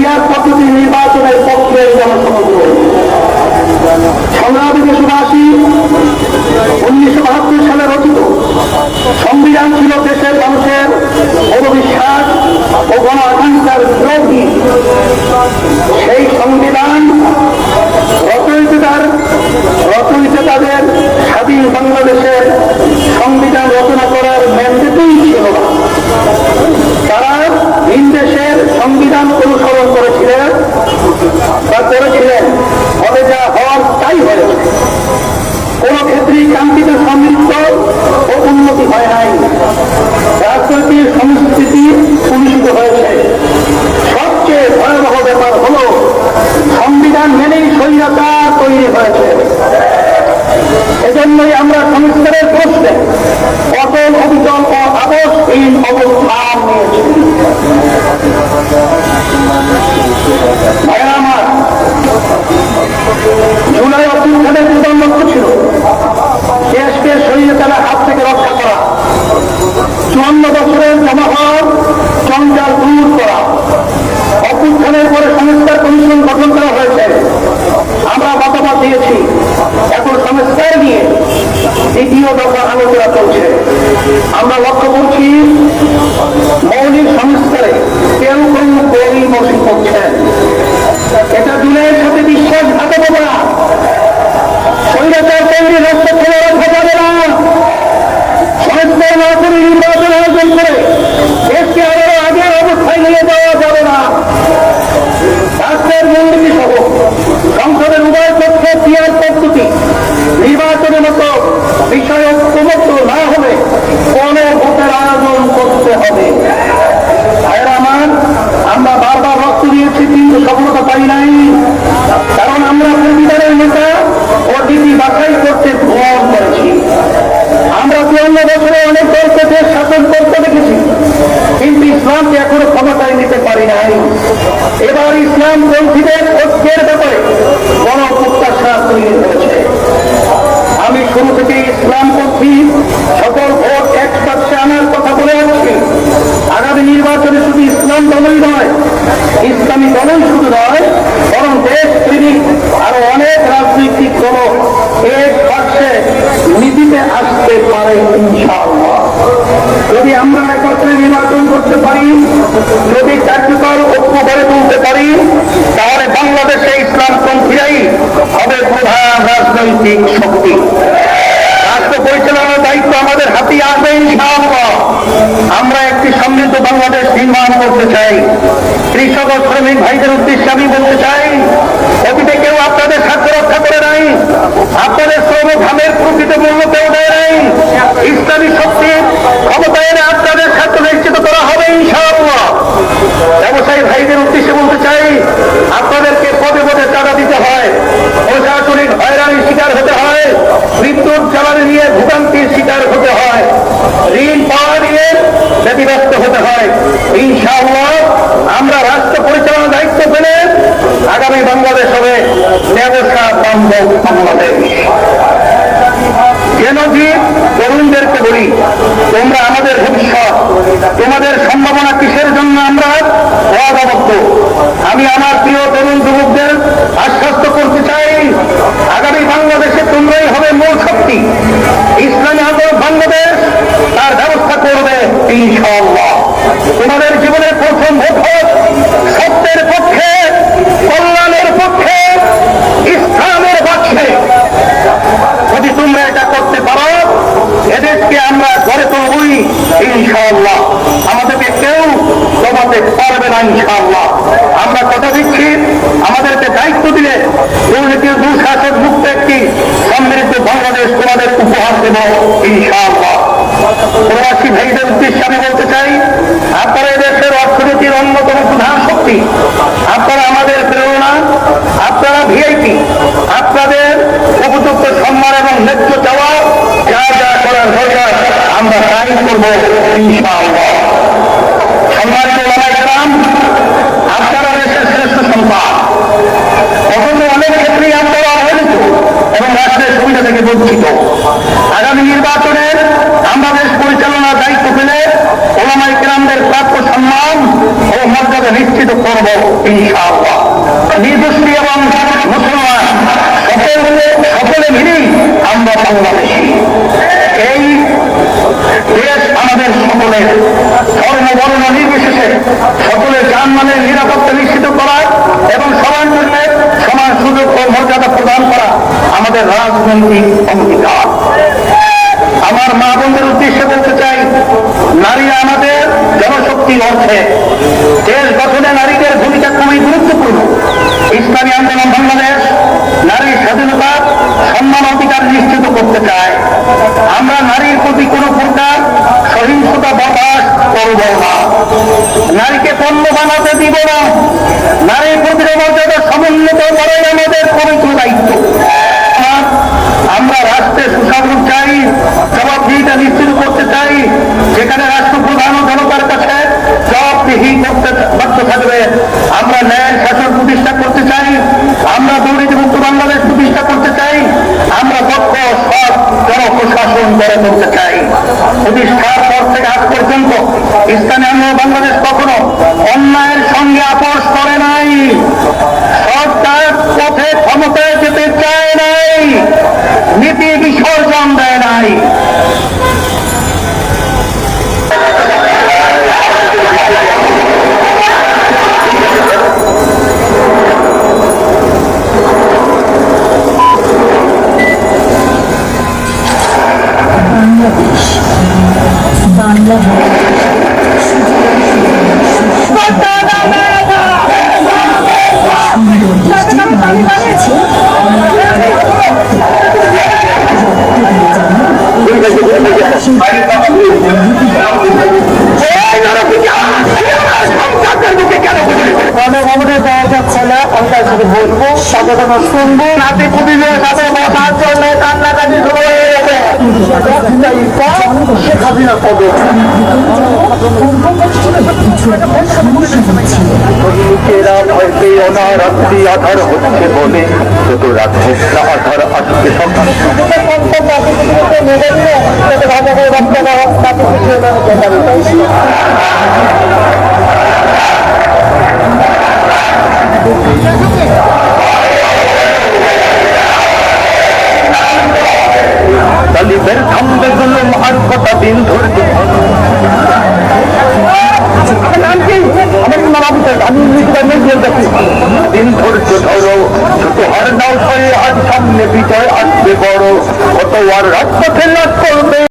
মেয়াদ পদ্ধতি নির্বাচনের পক্ষে জনসমর্থন। সংগ্রামী দেশবাসী, 1972 সালে রচিত সংবিধান ছিল দেশের মানুষের অবিশ্বাস ও গণ আকাঙ্ক্ষার বিরোধী। সেই সংবিধান রচয়িতাদের স্বাধীন বাংলাদেশের সংবিধান রচনা করার ম্যান্ডেটই ছিল না। তারা ভিন দেশের সংবিধান অনুসরণ করেছিলেন ফলে যা হওয়ার তাই হয়েছে। কোন ক্ষেত্রেই কাঙ্ক্ষিত সমৃদ্ধ ও উন্নতি হয় নাই। রাজনৈতিক সংস্কৃতি কলুষিত হয়েছে। সবচেয়ে ভয়াবহ ব্যাপার হল সংবিধান মেনেই স্বৈরাচার তৈরি হয়েছে। এজন্যই আমরা সংস্কারের প্রশ্নে অটল অবিচল ও আবশ্যহীন অবস্থান নিয়েছি। আমার জুলাই অভ্যুত্থানের প্রধান লক্ষ্য ছিল দেশকে স্বৈরাচারের হাত থেকে রক্ষা করা, 54 বছরের জমা হওয়া জঞ্জাল দূর করা। অভ্যুত্থানের পরে সংস্কার কমিশন গঠন করা হয়েছে। আমরা মতামত দিয়েছি। এখন সংস্কার নিয়ে দ্বিতীয় দফা আলোচনা চলছে। আমরা লক্ষ্য করছি মৌলিক সংস্কারে কেউ গরিমসি করছেন। এটা জুলাইয়ের সাথে বিশ্বাসঘাতকতা। স্বৈরাচার তৈরি রাস্তা ফেলে রাখা যাবে না। সংস্কার না করে নির্বাচন আয়োজন করে দেশকে আবারও আগের অবস্থায় নিয়ে যাওয়া যাবে না। রাষ্ট্রের মূলনীতি সহ সংসদের উভয় পক্ষে পিয়ার পদ্ধতি নির্বাচনের মতো বিষয় ঐক্যমত্য না হলে কোন ভোটের আয়োজন করতে হবে। ভাইয়েরা আমার, আমরা বারবার রক্ত দিয়েছি কিন্তু সফলতা পাই নাই। কারণ আমরা পরিবারের নেতা ও নীতি বাছাই করতে ভুল করেছি। আমরা 54 বছরে অনেক দলকে দেশ শাসন করতে দেখেছি, কিন্তু ইসলামকে এখনো ক্ষমতায় নিতে পারি নাই। এবার ইসলাম পন্থীদের ঐক্যের ব্যাপারে বড় প্রত্যাশা তৈরি হয়েছে। আমি শুরু থেকে ইসলামপন্থী সকল ভোট এক বাক্সে আনার কথা বলে আসছি। আগামী নির্বাচনে শুধু ইসলাম দলই নয়, ইসলামী দলই শুধু নয়, বরং দেশ প্রেমিক আরো অনেক রাজনৈতিক দল এক বাক্সে নীতিতে আসতে পারে ইনশাআল্লাহ। যদি আমরা একত্রে নির্বাচন করতে পারি, যদি কার্যকর ঐক্য গড়ে তুলতে পারি, তাহলে বাংলাদেশে ইসলামপন্থীরাই হবে প্রধান রাজনৈতিক শক্তি। রাষ্ট্র পরিচালনার দায়িত্ব আমাদের হাতে আসবে ইনশাআল্লাহ। আমরা একটি সমৃদ্ধ বাংলাদেশ নির্মাণ করতে চাই। কৃষক ও শ্রমিক ভাইদের উদ্দেশ্যে আমি বলতে চাই, অতীতে কেউ আপনাদের স্বার্থ রক্ষা করে নাই, আপনাদের শ্রম ঘামের প্রকৃত মূল্য কেউ দেয় নাই। ইসলামী শক্তি ক্ষমতায় এনে আপনাদের স্বার্থ নিশ্চিত করা হবে ইনশাআল্লাহ। ব্যবসায়ী ভাইদের উদ্দেশ্যে বলতে চাই, আপনাদেরকে পদে পদে চাঁদা দিতে হয়, প্রশাসনিক হয়রানির শিকার হতে হয়, বিদ্যুৎ জ্বালানি নিয়ে ভোগান্তির শিকার হতে হয়, ঋণ পাওয়া নিয়ে ব্যতিব্যস্ত হতে হয়। ইনশাআল্লাহ আমরা রাষ্ট্র পরিচালনার দায়িত্ব পেলে আগামী বাংলাদেশ হবে ব্যবসা বান্ধব বাংলাদেশ। যেন যে তরুণদেরকে বলি, তোমরা আমাদের ভবিষ্যৎ, তোমাদের সম্ভাবনা কিসের জন্য আমরা ওয়াদাবদ্ধ। আমি আমার প্রিয় তরুণ যুবকদের আশ্বস্ত করতে চাই, আগামী বাংলাদেশে তোমরাই হবে মূল শক্তি। ইসলামী আন্দোলন বাংলাদেশ তার ব্যবস্থা করবে ইনশাআল্লাহ। তোমাদের জীবনের প্রথম ভোট হোক সত্যের পক্ষে, কল্যাণের পক্ষে, ইসলামের পক্ষে। যদি তোমরা এটা করতে পারো, এদেশকে আমরা গড়ে তুলবই ইনশাআল্লাহ। আমাদেরকে কেউ কমাতে পারবে না ইনশাআল্লাহ। আমরা কথা দিচ্ছি, আমাদেরকে দায়িত্ব দিলে দুর্নীতির দুঃশাসন মুক্ত একটি সমৃদ্ধ বাংলাদেশ তোমাদের উপহার দেব ইনশাআল্লাহ। প্রবাসী ভাইদের উদ্দেশ্যে আমি বলতে চাই, আপনারা এদেশের অর্থনীতির অন্যতম প্রধান শক্তি। আপনারা আমাদের প্রেরণা, আপনারা ভিআইপি। আপনাদের উপযুক্ত সম্মান এবং ন্যায্য চাওয়া যা যা করার দরকার আমরা তাই করবো ইনশাআল্লাহ। সম্মানিত ওলামায়ে কেরাম, আপনারা দেশের শ্রেষ্ঠ সম্পদ। অথচ অনেক ক্ষেত্রেই আপনারা অবহেলিত এবং রাষ্ট্রের সুবিধা থেকে বঞ্চিত। আগামী নির্বাচনের আমরা দেশ পরিচালনার দায়িত্ব পেলে ওলামায়ে কেরামদের প্রাপ্য সম্মান ও মর্যাদা করব ইনশাআল্লাহ। নির্দোষী এবং মুসলমান সকলে মিলেই আমরা বাংলাদেশি। এই দেশ আমাদের সকলের, ধর্ম বর্ণ নির্বিশেষে সকলের জানমালের নিরাপত্তা নিশ্চিত করা এবং সবার জন্য সমান সুযোগ ও মর্যাদা প্রদান করা আমাদের রাজনৈতিক অঙ্গীকার। আমার মা বোনদের উদ্দেশ্যে বলতে চাই, নারীরা আমাদের জনশক্তির অর্থে। দেশ গঠনে নারীদের ভূমিকা খুবই গুরুত্বপূর্ণ। ইসলামী আন্দোলন বাংলাদেশ নারীর স্বাধীনতা, সম্মান, অধিকার নিশ্চিত করতে চায়। আমরা নারীর প্রতি কোনো প্রকার সহিংসতা বরদাস্ত করব না। নারীকে পণ্য বানাতে দিব না। নারীর প্রতি মর্যাদা সমুন্নত করাই আমাদের পবিত্র দায়িত্ব। আমরা রাষ্ট্রের সুশাসন চাই, জবাবদিহিতা নিশ্চিত করতে চাই, যেখানে রাষ্ট্রপ্রধান ও জনতার কাছে জবাবদিহি করতে বাধ্য থাকবে। আমরা ন্যায় শাসন প্রতিষ্ঠা করতে চাই, আমরা দুর্নীতিমুক্ত বাংলাদেশ প্রতিষ্ঠা করতে চাই, আমরা দক্ষ সৎ জনপ্রশাসন গড়ে তুলতে চাই। প্রতিষ্ঠার পর থেকে আজ পর্যন্ত ইসলামী আন্দোলন বাংলাদেশ কখনো অন্যায়ের সঙ্গে আপোষ করে নাই। সরকার পথে ক্ষমতায় যেতে চায় নাই, নীতি বিসর্জন দেয় নাই। বলবো, সচেতন শুনবো, নাতি পুতিদের সাথে বসার জন্য কান্নাকাটি শুরু হয়ে গেছে। শেখ হাসিনা পদে লোকেরা ভয় পেও না, রাত্রি আধার হচ্ছে বলে, যত রাত্রে আধার আজকে সকাল। তালিবের থামবে জুলুম আর কটা দিন ধরবে। দিন ধৈর্য ধরো, ছোট হার নাও, আজ সামনে বিজয় আসবে বড়, কত আর রাজপথে লাভ করবে।